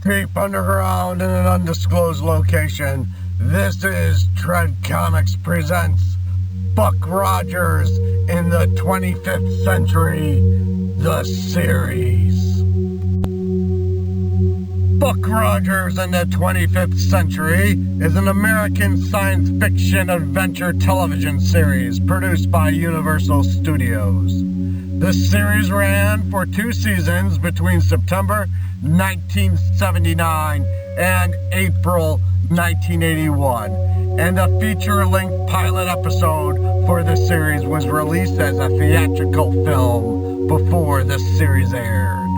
Deep underground in an undisclosed location, this is Tread Comics presents Buck Rogers in the 25th Century, the series. Buck Rogers in the 25th Century is an American science fiction adventure television series produced by Universal Studios. The series ran for 2 seasons between September 1979 and April 1981, and a feature-length pilot episode for the series was released as a theatrical film before the series aired.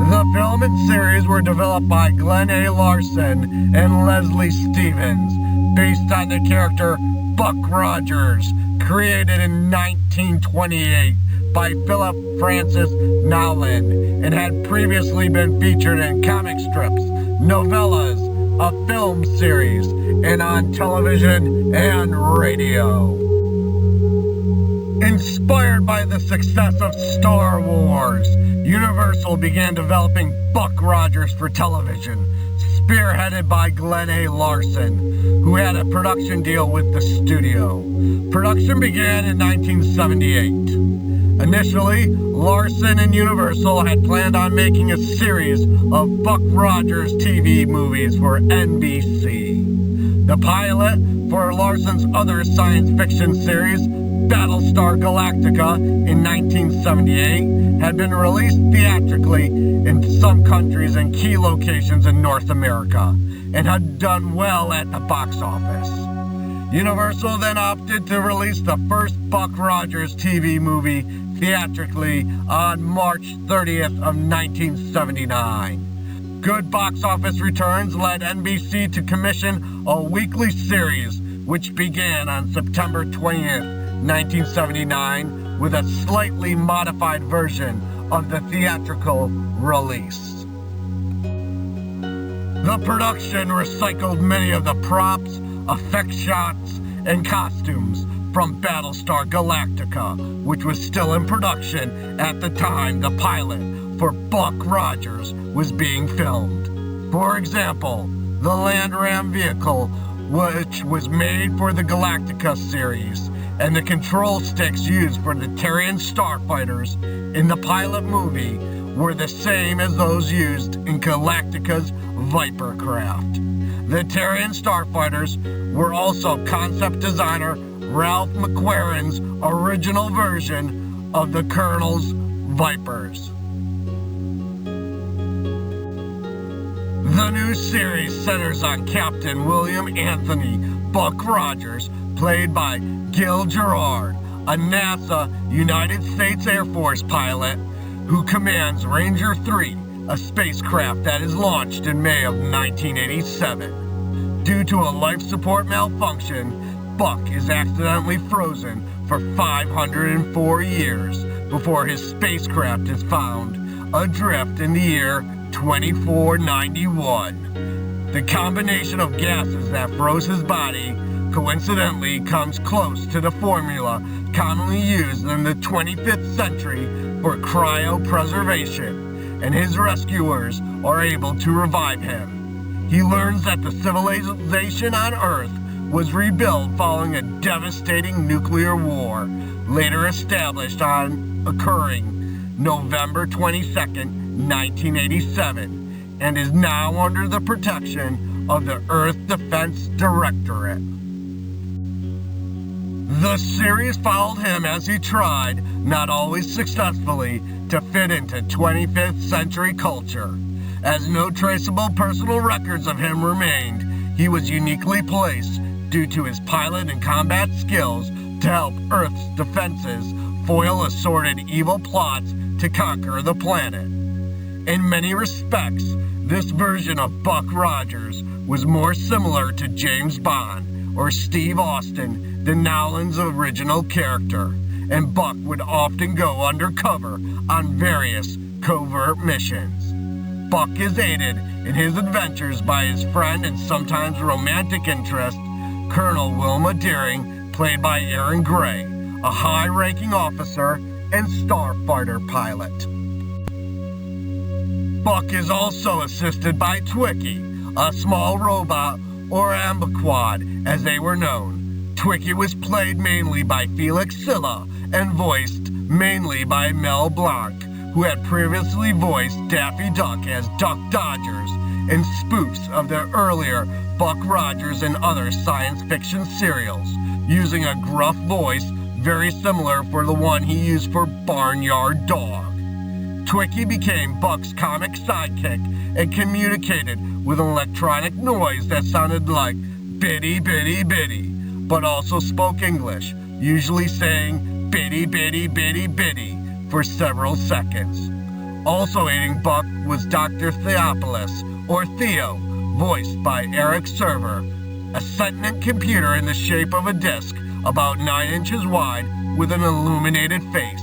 The film and series were developed by Glen A. Larson and Leslie Stevens, based on the character Buck Rogers, created in 1928 by Philip Francis Nowlan, and had previously been featured in comic strips, novellas, a film series, and on television and radio. Inspired by the success of Star Wars, Universal began developing Buck Rogers for television, spearheaded by Glen A. Larson, who had a production deal with the studio. Production began in 1978. Initially, Larson and Universal had planned on making a series of Buck Rogers TV movies for NBC. The pilot for Larson's other science fiction series, Battlestar Galactica, in 1978, had been released theatrically in some countries and key locations in North America, and had done well at the box office. Universal then opted to release the first Buck Rogers TV movie theatrically on March 30th of 1979. Good box office returns led NBC to commission a weekly series, which began on September 20th, 1979, with a slightly modified version of the theatrical release. The production recycled many of the props, effect shots, and costumes from Battlestar Galactica, which was still in production at the time the pilot for Buck Rogers was being filmed. For example, the Land Ram vehicle, which was made for the Galactica series, and the control sticks used for the Terran starfighters in the pilot movie were the same as those used in Galactica's Viper craft. The Terran starfighters were also concept designer Ralph McQuarrie's original version of the Colonel's Vipers. The new series centers on Captain William Anthony Buck Rogers, played by Gil Gerard, a NASA United States Air Force pilot who commands Ranger 3, a spacecraft that is launched in May of 1987. Due to a life support malfunction, Buck is accidentally frozen for 504 years before his spacecraft is found adrift in the year 2491. The combination of gases that froze his body coincidentally comes close to the formula commonly used in the 25th century for cryopreservation, and his rescuers are able to revive him. He learns that the civilization on Earth was rebuilt following a devastating nuclear war, later established on occurring November 22nd, 1987, and is now under the protection of the Earth Defense Directorate. The series followed him as he tried, not always successfully, to fit into 25th century culture. As no traceable personal records of him remained, he was uniquely placed due to his pilot and combat skills to help Earth's defenses foil assorted evil plots to conquer the planet. In many respects, this version of Buck Rogers was more similar to James Bond or Steve Austin than Nowlan's original character, and Buck would often go undercover on various covert missions. Buck is aided in his adventures by his friend and sometimes romantic interest, Colonel Wilma Deering, played by Aaron Gray, a high-ranking officer and starfighter pilot. Buck is also assisted by Twiki, a small robot, or ambiquad as they were known. Twiki was played mainly by Felix Silla and voiced mainly by Mel Blanc, who had previously voiced Daffy Duck as Duck Dodgers in spoofs of the earlier Buck Rogers and other science fiction serials, using a gruff voice very similar for the one he used for Barnyard Dog. Twiki became Buck's comic sidekick and communicated with an electronic noise that sounded like biddy biddy biddy, but also spoke English, usually saying biddy biddy biddy biddy for several seconds. Also aiding Buck was Dr. Theopolis, or Theo, voiced by Eric Server, a sentient computer in the shape of a disc about 9 inches wide with an illuminated face.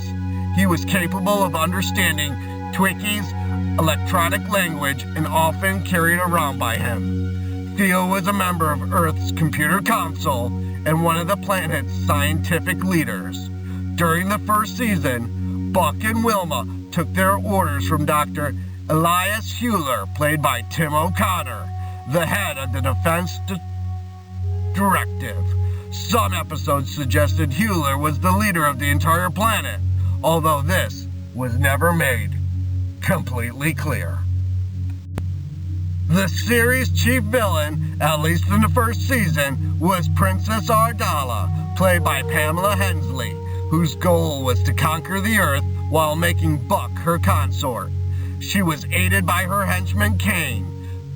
He was capable of understanding Twiki's electronic language and often carried around by him. Theo was a member of Earth's computer council and one of the planet's scientific leaders. During the first season, Buck and Wilma took their orders from Dr. Elias Hewler, played by Tim O'Connor, the head of the Defense Directive. Some episodes suggested Hewler was the leader of the entire planet, although this was never made completely clear. The series' chief villain, at least in the first season, was Princess Ardala, played by Pamela Hensley, whose goal was to conquer the Earth while making Buck her consort. She was aided by her henchman Kane,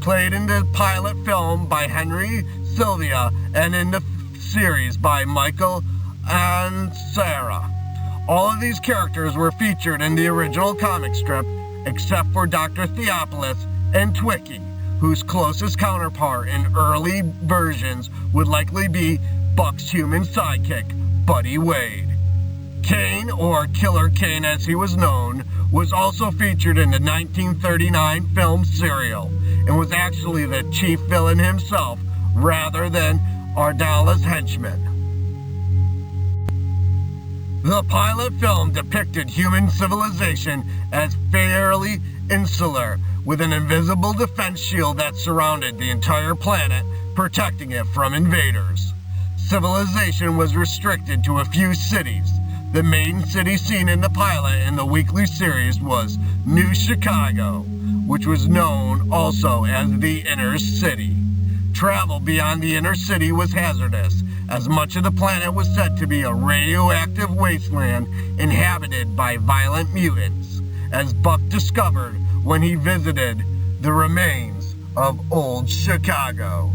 played in the pilot film by Henry Sylvia and in the series by Michael and Sarah. All of these characters were featured in the original comic strip, except for Dr. Theopolis and Twiki, whose closest counterpart in early versions would likely be Buck's human sidekick, Buddy Wade. Kane, or Killer Kane as he was known, was also featured in the 1939 film Serial, and was actually the chief villain himself, rather than Ardala's henchman. The pilot film depicted human civilization as fairly insular, with an invisible defense shield that surrounded the entire planet, protecting it from invaders. Civilization was restricted to a few cities. The main city seen in the pilot in the weekly series was New Chicago, which was known also as the Inner City. Travel beyond the inner city was hazardous, as much of the planet was said to be a radioactive wasteland inhabited by violent mutants, as Buck discovered when he visited the remains of old Chicago.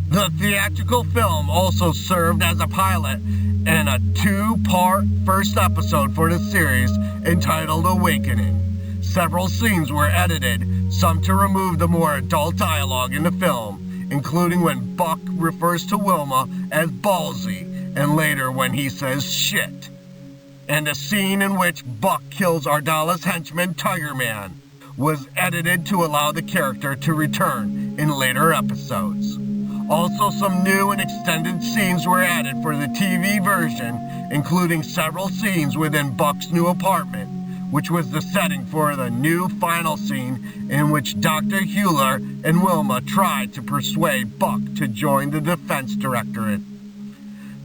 The theatrical film also served as a pilot and a 2-part first episode for the series entitled Awakening. Several scenes were edited, some to remove the more adult dialogue in the film, including when Buck refers to Wilma as ballsy, and later when he says shit. And a scene in which Buck kills Ardala's henchman Tiger Man was edited to allow the character to return in later episodes. Also, some new and extended scenes were added for the TV version, including several scenes within Buck's new apartment, which was the setting for the new final scene in which Dr. Hewler and Wilma tried to persuade Buck to join the Defense Directorate.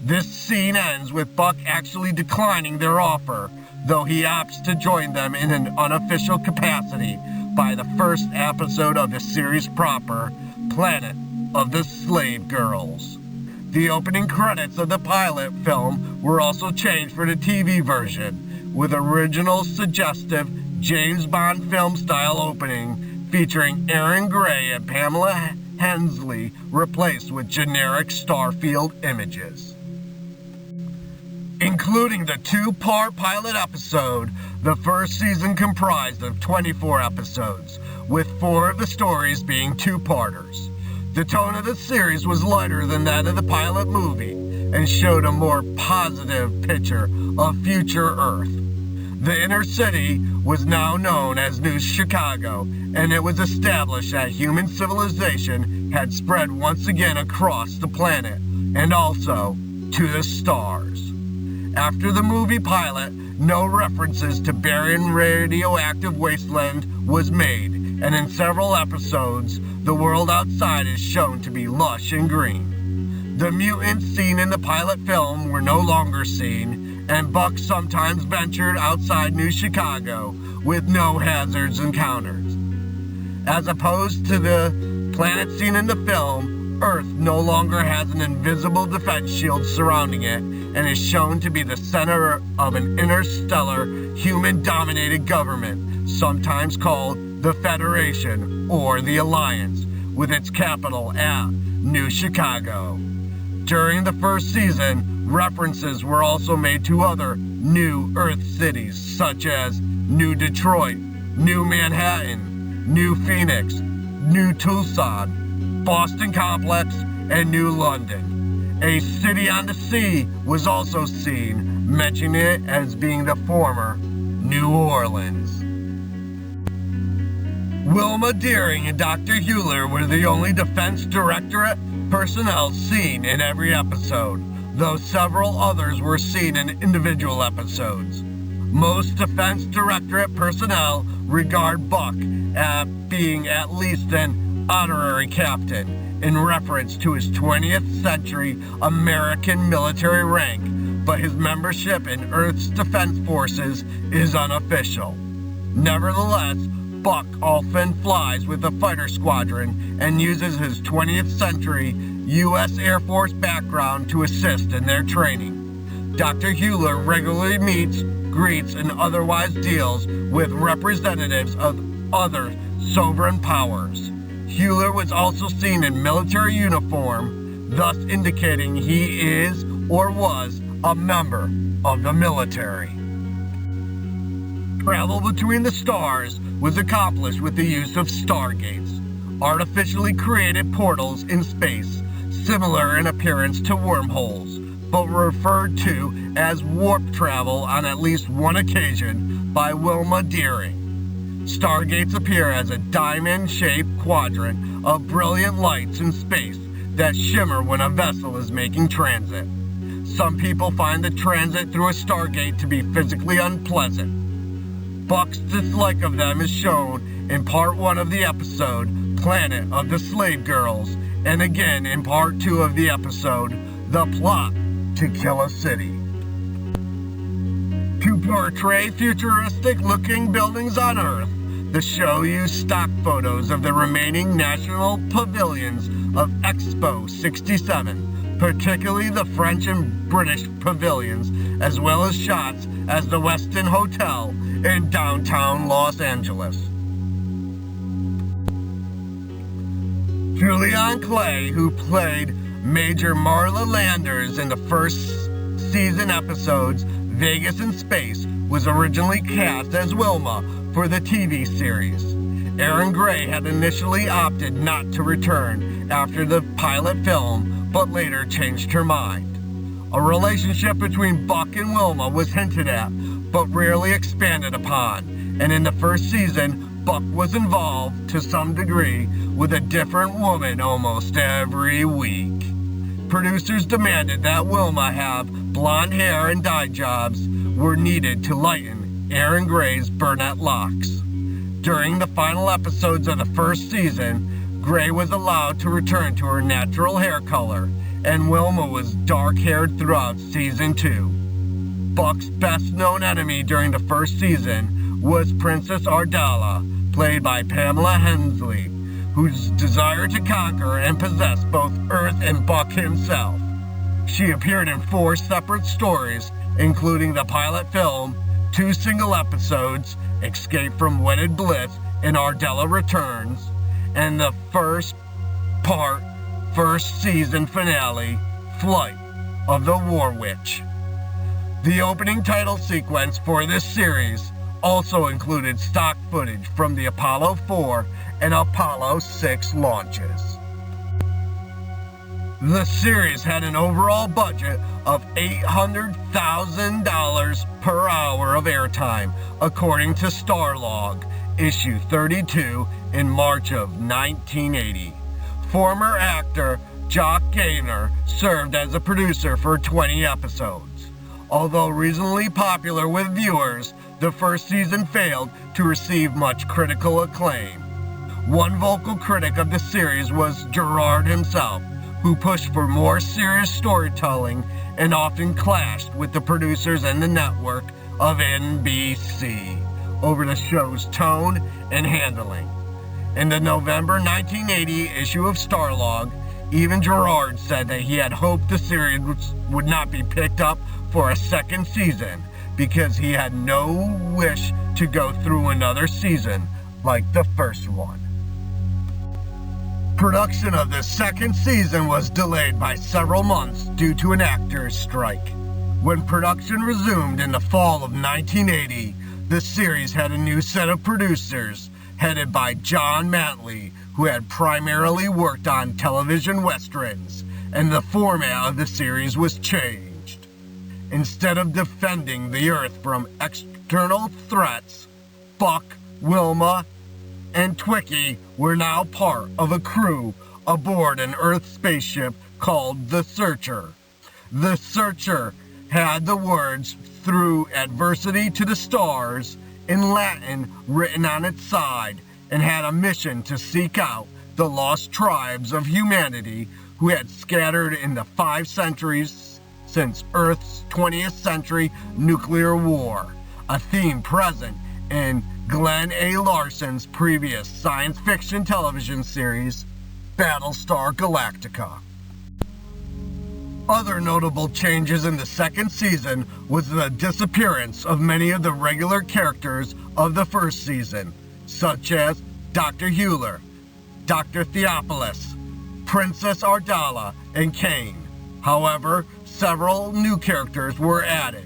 This scene ends with Buck actually declining their offer, though he opts to join them in an unofficial capacity by the first episode of the series proper, Planet of the Slave Girls. The opening credits of the pilot film were also changed for the TV version, with original suggestive James Bond film-style opening featuring Aaron Gray and Pamela Hensley replaced with generic Starfield images. Including the 2-part pilot episode, the first season comprised of 24 episodes, with 4 of the stories being 2-parters. The tone of the series was lighter than that of the pilot movie, and showed a more positive picture of future Earth. The inner city was now known as New Chicago, and it was established that human civilization had spread once again across the planet, and also to the stars. After the movie pilot, no references to barren radioactive wasteland was made, and in several episodes, the world outside is shown to be lush and green. The mutants seen in the pilot film were no longer seen, and Buck sometimes ventured outside New Chicago with no hazards encountered. As opposed to the planet seen in the film, Earth no longer has an invisible defense shield surrounding it and is shown to be the center of an interstellar, human-dominated government, sometimes called the Federation or the Alliance, with its capital at New Chicago. During the first season, references were also made to other New Earth cities, such as New Detroit, New Manhattan, New Phoenix, New Tucson, Boston Complex, and New London. A city on the sea was also seen, mentioning it as being the former New Orleans. Wilma Deering and Dr. Hewler were the only Defense Directorate personnel seen in every episode, though several others were seen in individual episodes. Most Defense Directorate personnel regard Buck as being at least an honorary captain, in reference to his 20th century American military rank, but his membership in Earth's defense forces is unofficial. Nevertheless, Buck often flies with the fighter squadron and uses his 20th century U.S. Air Force background to assist in their training. Dr. Hewler regularly meets, greets, and otherwise deals with representatives of other sovereign powers. Hewler was also seen in military uniform, thus indicating he is or was a member of the military. Travel between the stars was accomplished with the use of stargates, artificially created portals in space, similar in appearance to wormholes, but referred to as warp travel on at least one occasion by Wilma Deering. Stargates appear as a diamond-shaped quadrant of brilliant lights in space that shimmer when a vessel is making transit. Some people find the transit through a stargate to be physically unpleasant. Buck's dislike of them is shown in part 1 of the episode, Planet of the Slave Girls, and again in part 2 of the episode, The Plot to Kill a City. To portray futuristic-looking buildings on Earth, the show used stock photos of the remaining national pavilions of Expo 67, particularly the French and British pavilions, as well as shots as the Westin Hotel in downtown Los Angeles. Julianne Clay, who played Major Marla Landers in the first season episodes Vegas in Space, was originally cast as Wilma for the TV series. Erin Gray had initially opted not to return after the pilot film, but later changed her mind. A relationship between Buck and Wilma was hinted at, but rarely expanded upon, and in the first season, Buck was involved, to some degree, with a different woman almost every week. Producers demanded that Wilma have blonde hair and dye jobs were needed to lighten Erin Gray's brunette locks. During the final episodes of the first season, Gray was allowed to return to her natural hair color, and Wilma was dark-haired throughout season 2. Buck's best-known enemy during the first season was Princess Ardala, played by Pamela Hensley, whose desire to conquer and possess both Earth and Buck himself. She appeared in 4 separate stories, including the pilot film, 2 single episodes, Escape from Wedded Bliss and Ardella Returns, and the first season finale, Flight of the War Witch. The opening title sequence for this series also included stock footage from the Apollo 4 and Apollo 6 launches. The series had an overall budget of $800,000 per hour of airtime, according to Starlog, issue 32 in March of 1980. Former actor Jock Gaynor served as a producer for 20 episodes. Although reasonably popular with viewers, the first season failed to receive much critical acclaim. One vocal critic of the series was Gerard himself, who pushed for more serious storytelling and often clashed with the producers and the network of NBC over the show's tone and handling. In the November 1980 issue of Starlog, even Gerard said that he had hoped the series would not be picked up for a second season because he had no wish to go through another season like the first one. Production of the second season was delayed by several months due to an actors' strike. When production resumed in the fall of 1980, the series had a new set of producers headed by John Mantley, who had primarily worked on television westerns, and the format of the series was changed. Instead of defending the Earth from external threats, Buck, Wilma, and Twiki were now part of a crew aboard an Earth spaceship called the Searcher. The Searcher had the words "Through Adversity to the Stars" in Latin written on its side, and had a mission to seek out the lost tribes of humanity who had scattered in the 5 centuries since Earth's 20th century nuclear war, a theme present in Glen A. Larson's previous science fiction television series, Battlestar Galactica. Other notable changes in the second season was the disappearance of many of the regular characters of the first season, such as Dr. Hewler, Dr. Theophilus, Princess Ardala, and Kane. However, several new characters were added.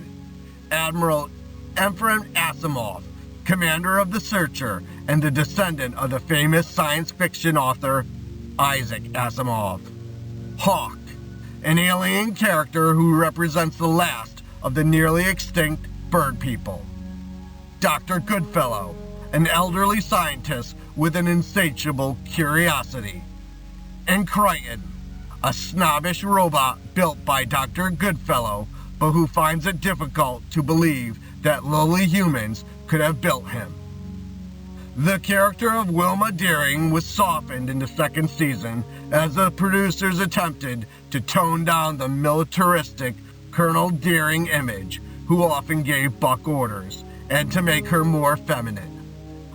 Admiral Ephraim Asimov, commander of the Searcher and the descendant of the famous science fiction author Isaac Asimov. Hawk, an alien character who represents the last of the nearly extinct bird people. Dr. Goodfellow, an elderly scientist with an insatiable curiosity. And Crichton, a snobbish robot built by Dr. Goodfellow, but who finds it difficult to believe that lowly humans could have built him. The character of Wilma Deering was softened in the second season as the producers attempted to tone down the militaristic Colonel Deering image, who often gave Buck orders, and to make her more feminine.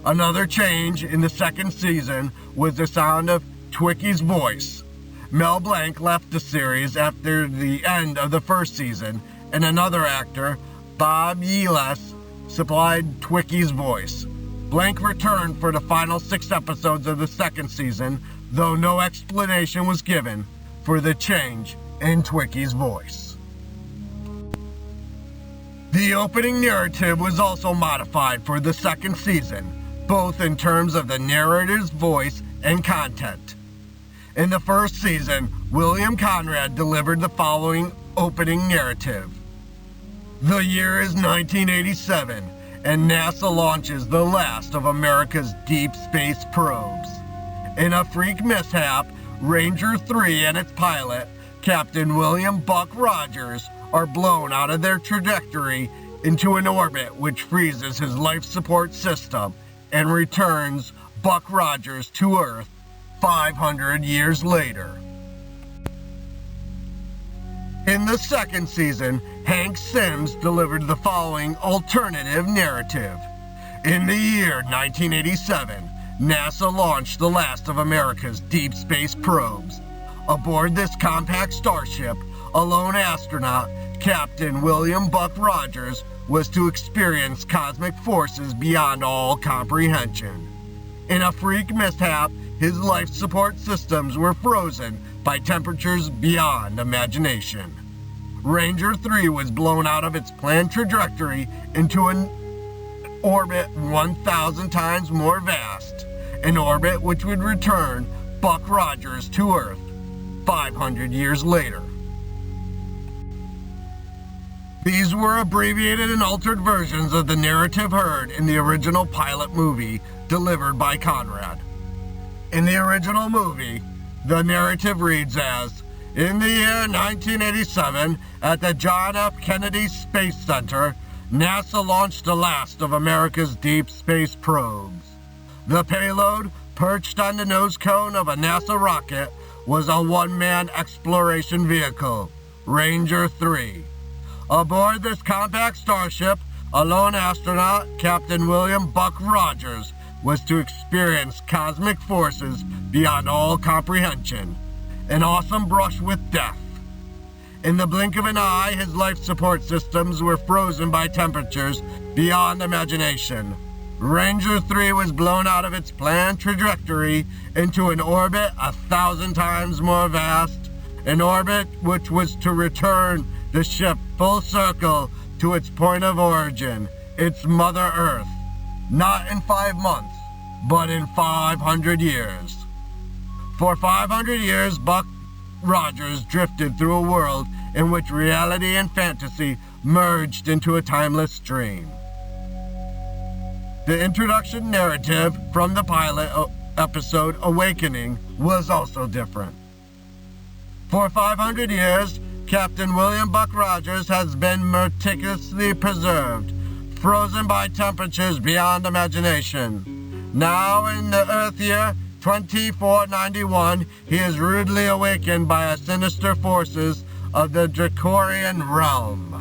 Another change in the second season was the sound of Twiki's voice. Mel Blanc left the series after the end of the first season, and another actor, Bob Yelas, supplied Twiki's voice. Blanc returned for the final 6 episodes of the second season, though no explanation was given for the change in Twiki's voice. The opening narrative was also modified for the second season, both in terms of the narrator's voice and content. In the first season, William Conrad delivered the following opening narrative. The year is 1987, and NASA launches the last of America's deep space probes. In a freak mishap, Ranger 3 and its pilot, Captain William Buck Rogers, are blown out of their trajectory into an orbit which freezes his life support system and returns Buck Rogers to Earth 500 years later. In the second season, Hank Sims delivered the following alternative narrative. In the year 1987, NASA launched the last of America's deep space probes. Aboard this compact starship, a lone astronaut, Captain William Buck Rogers, was to experience cosmic forces beyond all comprehension. In a freak mishap, his life support systems were frozen by temperatures beyond imagination. Ranger 3 was blown out of its planned trajectory into an orbit 1,000 times more vast, an orbit which would return Buck Rogers to Earth 500 years later. These were abbreviated and altered versions of the narrative heard in the original pilot movie delivered by Conrad. In the original movie, the narrative reads as, In the year 1987, at the John F. Kennedy Space Center, NASA launched the last of America's deep space probes. The payload, perched on the nose cone of a NASA rocket, was a one-man exploration vehicle, Ranger 3. Aboard this compact starship, a lone astronaut, Captain William "Buck" Rogers, was to experience cosmic forces beyond all comprehension, an awesome brush with death. In the blink of an eye, his life support systems were frozen by temperatures beyond imagination. Ranger 3 was blown out of its planned trajectory into an orbit 1,000 times more vast, an orbit which was to return the ship full circle to its point of origin, its Mother Earth, not in 5 months, but in 500 years. For 500 years, Buck Rogers drifted through a world in which reality and fantasy merged into a timeless dream. The introduction narrative from the pilot episode Awakening was also different. For 500 years, Captain William "Buck" Rogers has been meticulously preserved, frozen by temperatures beyond imagination. Now in the Earth year 2491, he is rudely awakened by the sinister forces of the Dracorian realm.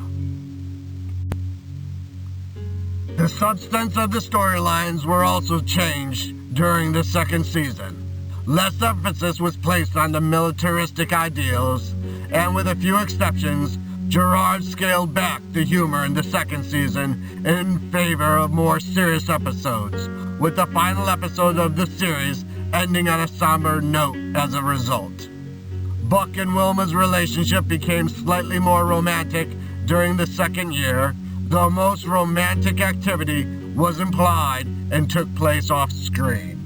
The substance of the storylines were also changed during the second season. Less emphasis was placed on the militaristic ideals, and with a few exceptions, Gerard scaled back the humor in the second season in favor of more serious episodes, with the final episode of the series ending on a somber note as a result. Buck and Wilma's relationship became slightly more romantic during the second year, though most romantic activity was implied and took place off-screen.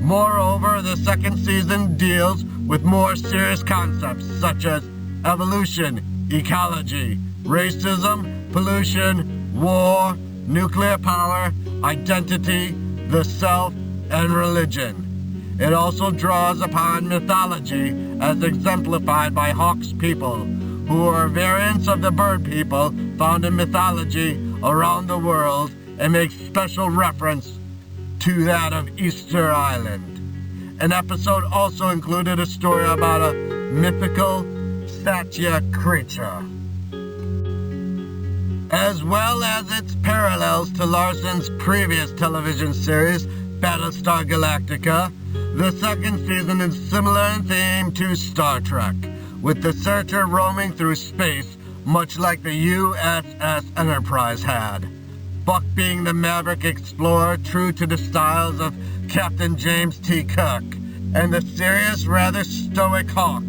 Moreover, the second season deals with more serious concepts such as evolution, ecology, racism, pollution, war, nuclear power, identity, the self, and religion. It also draws upon mythology as exemplified by Hawk's people, who are variants of the bird people found in mythology around the world, and makes special reference to that of Easter Island. An episode also included a story about a mythical Satya creature, as well as its parallels to Larson's previous television series, Battlestar Galactica. The second season is similar in theme to Star Trek, with the Searcher roaming through space, much like the USS Enterprise had. Buck being the maverick explorer true to the styles of Captain James T. Kirk, and the serious, rather stoic Hawk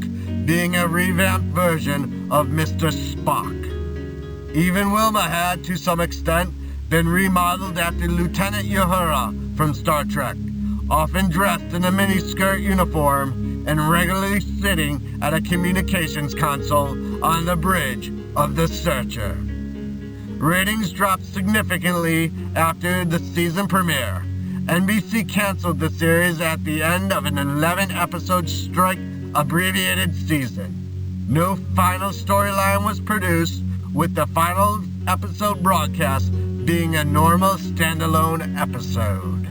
being a revamped version of Mr. Spock. Even Wilma had, to some extent, been remodeled after Lieutenant Uhura from Star Trek, often dressed in a miniskirt uniform and regularly sitting at a communications console on the bridge of the Searcher. Ratings dropped significantly after the season premiere. NBC canceled the series at the end of an 11-episode strike abbreviated season. No final storyline was produced, with the final episode broadcast being a normal standalone episode.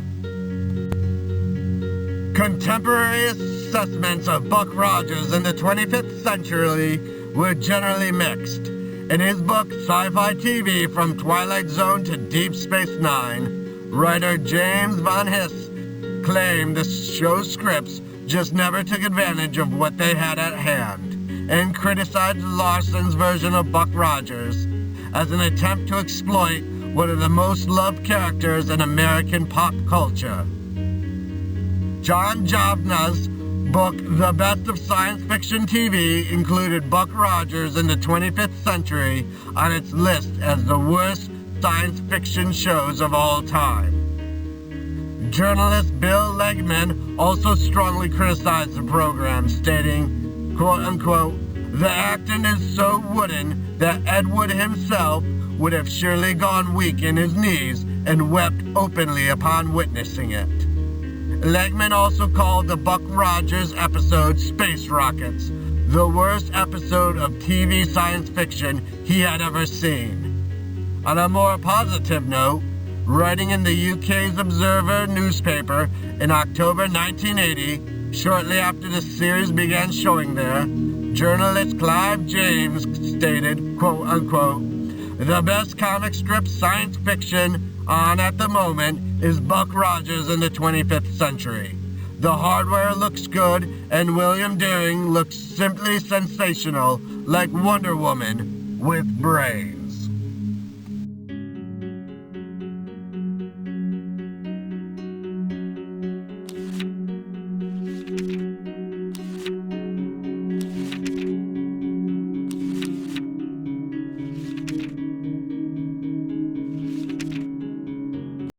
Contemporary assessments of Buck Rogers in the 25th century were generally mixed. In his book, Sci-Fi TV From Twilight Zone to Deep Space Nine, writer James Van His claimed the show's scripts just never took advantage of what they had at hand, and criticized Larson's version of Buck Rogers as an attempt to exploit one of the most loved characters in American pop culture. John Javna's book, The Best of Science Fiction TV, included Buck Rogers in the 25th century on its list as the worst science fiction shows of all time. Journalist Bill Legman also strongly criticized the program, stating, quote-unquote, "The acting is so wooden that Ed Wood himself would have surely gone weak in his knees and wept openly upon witnessing it." Legman also called the Buck Rogers episode Space Rockets the worst episode of TV science fiction he had ever seen. On a more positive note, writing in the UK's Observer newspaper in October 1980, shortly after the series began showing there, journalist Clive James stated, quote unquote, "The best comic strip science fiction on at the moment is Buck Rogers in the 25th century. The hardware looks good, and William Deering looks simply sensational, like Wonder Woman with brains."